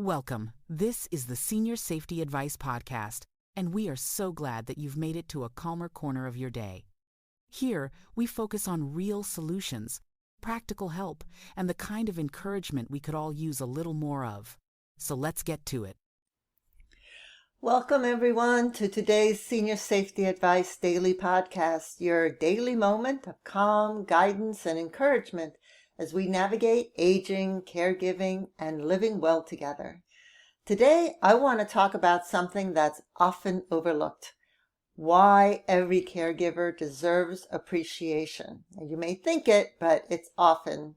Welcome. This is the Senior Safety Advice Podcast, and we are so glad that you've made it to a calmer corner of your day. Here, we focus on real solutions, practical help, and the kind of encouragement we could all use a little more of. So let's get to it. Welcome, everyone, to today's Senior Safety Advice Daily Podcast, your daily moment of calm, guidance, and encouragement as we navigate aging, caregiving, and living well together. Today, I want to talk about something that's often overlooked: why every caregiver deserves appreciation. And you may think it, but it's often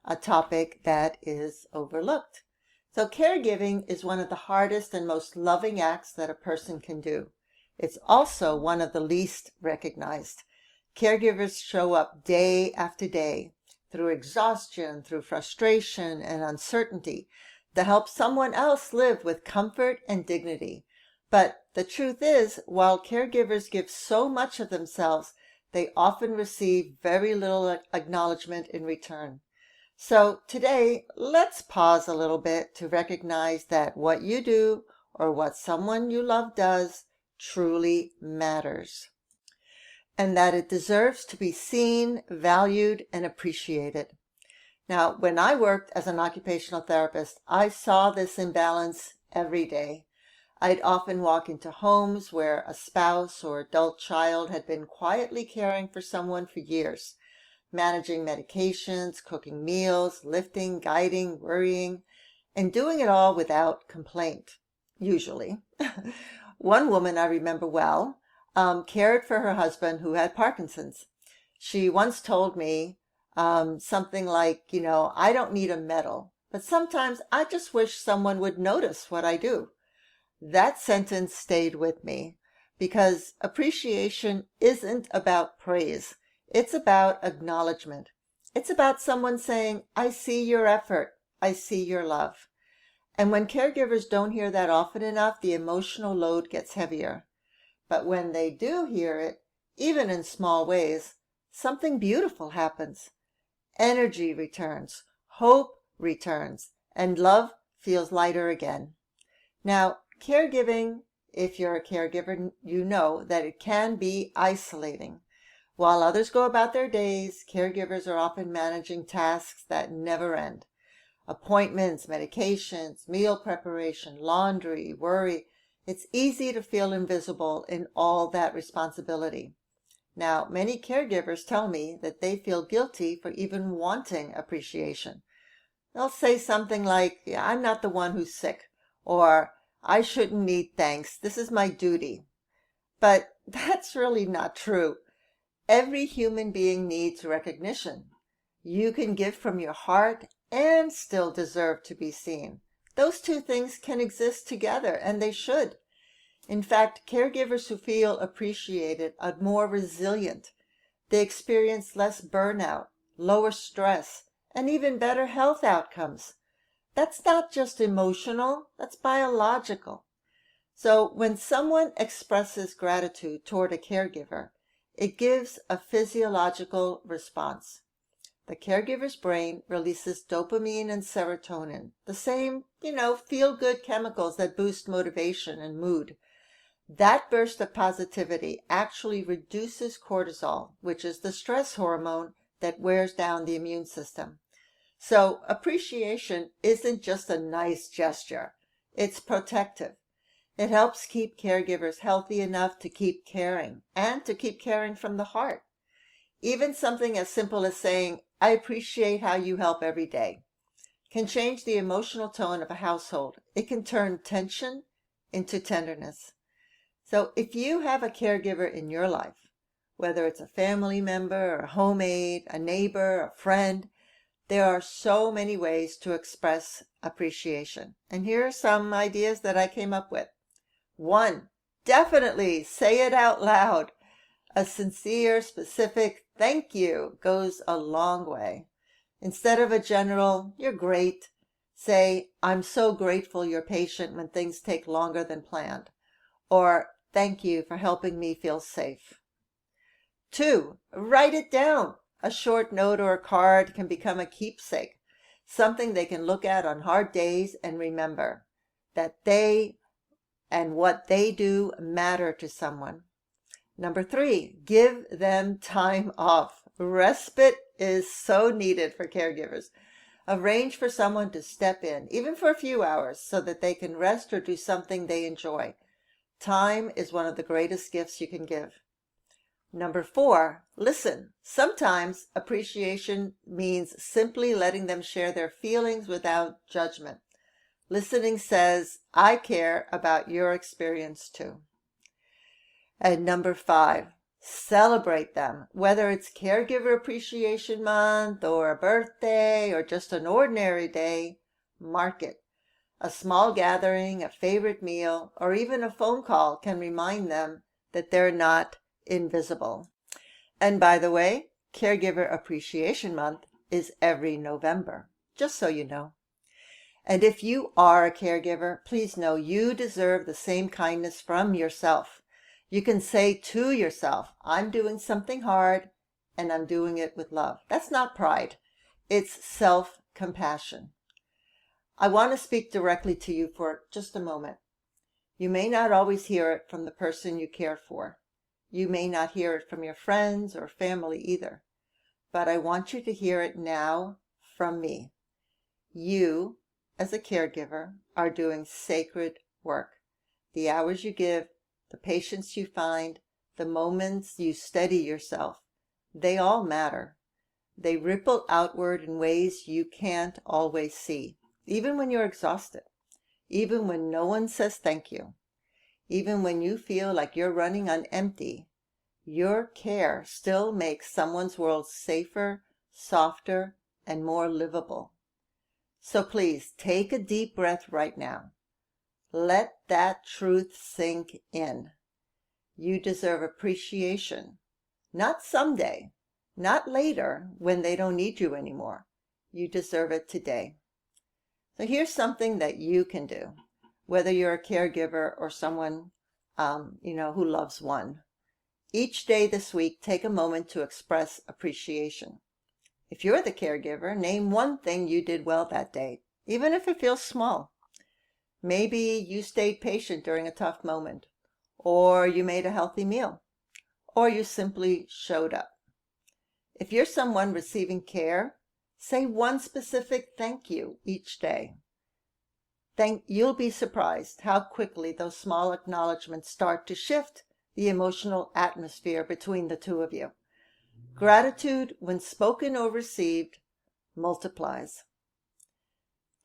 a topic that is overlooked. So caregiving is one of the hardest and most loving acts that a person can do. It's also one of the least recognized. Caregivers show up day after day through exhaustion, through frustration and uncertainty to help someone else live with comfort and dignity. But the truth is, while caregivers give so much of themselves, they often receive very little acknowledgement in return. So today, let's pause a little bit to recognize that what you do or what someone you love does truly matters, and that it deserves to be seen, valued, and appreciated. Now, when I worked as an occupational therapist, I saw this imbalance every day. I'd often walk into homes where a spouse or adult child had been quietly caring for someone for years, managing medications, cooking meals, lifting, guiding, worrying, and doing it all without complaint, usually. One woman I remember well cared for her husband who had Parkinson's. She once told me something like, I don't need a medal, but sometimes I just wish someone would notice what I do. That sentence stayed with me because appreciation isn't about praise. It's about acknowledgement. It's about someone saying, I see your effort. I see your love. And when caregivers don't hear that often enough, the emotional load gets heavier. But when they do hear it, even in small ways, something beautiful happens. Energy returns, hope returns, and love feels lighter again. Now, caregiving, if you're a caregiver, you know that it can be isolating. While others go about their days, caregivers are often managing tasks that never end. Appointments, medications, meal preparation, laundry, worry. It's easy to feel invisible in all that responsibility. Now, many caregivers tell me that they feel guilty for even wanting appreciation. They'll say something like, I'm not the one who's sick, or I shouldn't need thanks. This is my duty. But that's really not true. Every human being needs recognition. You can give from your heart and still deserve to be seen. Those two things can exist together, and they should. In fact, caregivers who feel appreciated are more resilient. They experience less burnout, lower stress, and even better health outcomes. That's not just emotional, that's biological. So when someone expresses gratitude toward a caregiver, it gives a physiological response. The caregiver's brain releases dopamine and serotonin, the same, feel-good chemicals that boost motivation and mood. That burst of positivity actually reduces cortisol, which is the stress hormone that wears down the immune system. So appreciation isn't just a nice gesture. It's protective. It helps keep caregivers healthy enough to keep caring and to keep caring from the heart. Even something as simple as saying, I appreciate how you help every day, can change the emotional tone of a household. It can turn tension into tenderness. So if you have a caregiver in your life, whether it's a family member, a homemade, a neighbor, a friend, there are so many ways to express appreciation. And here are some ideas that I came up with. 1, definitely say it out loud. A sincere, specific thank you goes a long way. Instead of a general, you're great, say, I'm so grateful you're patient when things take longer than planned. Or, thank you for helping me feel safe. 2, write it down. A short note or a card can become a keepsake, something they can look at on hard days and remember. that they and what they do matter to someone. Number 3, give them time off. Respite is so needed for caregivers. Arrange for someone to step in, even for a few hours, so that they can rest or do something they enjoy. Time is one of the greatest gifts you can give. Number 4, listen. Sometimes appreciation means simply letting them share their feelings without judgment. Listening says, I care about your experience too. And number 5, celebrate them. Whether it's Caregiver Appreciation Month or a birthday or just an ordinary day, mark it. A small gathering, a favorite meal, or even a phone call can remind them that they're not invisible. And by the way, Caregiver Appreciation Month is every November, just so you know. And if you are a caregiver, please know you deserve the same kindness from yourself. You can say to yourself, I'm doing something hard and I'm doing it with love. That's not pride. It's self-compassion. I want to speak directly to you for just a moment. You may not always hear it from the person you care for. You may not hear it from your friends or family either. But I want you to hear it now from me. You, as a caregiver, are doing sacred work. The hours you give, the patience you find, the moments you steady yourself, they all matter. They ripple outward in ways you can't always see, even when you're exhausted, even when no one says thank you, even when you feel like you're running on empty. Your care still makes someone's world safer, softer, and more livable. So please take a deep breath right now. Let that truth sink in. You deserve appreciation, not someday, not later when they don't need you anymore. You deserve it today. So here's something that you can do, whether you're a caregiver or someone who loves one. Each day this week, take a moment to express appreciation. If you're the caregiver, name one thing you did well that day, even if it feels small. Maybe you stayed patient during a tough moment, or you made a healthy meal, or you simply showed up. If you're someone receiving care, say one specific thank you each day. You'll be surprised how quickly those small acknowledgments start to shift the emotional atmosphere between the two of you. Gratitude, when spoken or received, multiplies.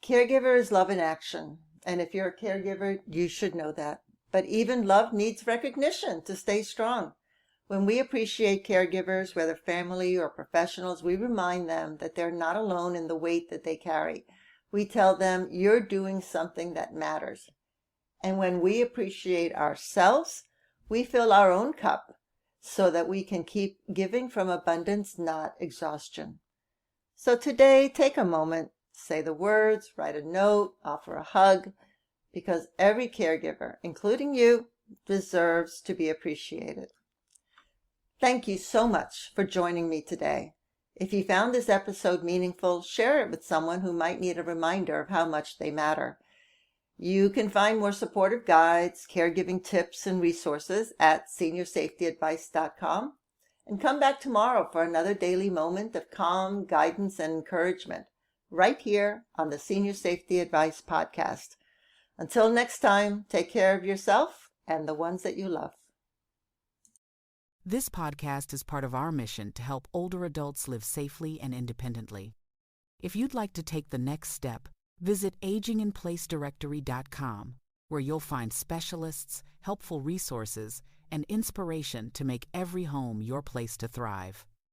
Caregiver is love in action, and if you're a caregiver, you should know that. But even love needs recognition to stay strong. When we appreciate caregivers, whether family or professionals, we remind them that they're not alone in the weight that they carry. We tell them, you're doing something that matters. And when we appreciate ourselves, we fill our own cup so that we can keep giving from abundance, not exhaustion. So today, take a moment, say the words, write a note, offer a hug, because every caregiver, including you, deserves to be appreciated. Thank you so much for joining me today. If you found this episode meaningful, share it with someone who might need a reminder of how much they matter. You can find more supportive guides, caregiving tips, and resources at seniorsafetyadvice.com. And come back tomorrow for another daily moment of calm, guidance, and encouragement, right here on the Senior Safety Advice Podcast. Until next time, take care of yourself and the ones that you love. This podcast is part of our mission to help older adults live safely and independently. If you'd like to take the next step, visit aginginplacedirectory.com, where you'll find specialists, helpful resources, and inspiration to make every home your place to thrive.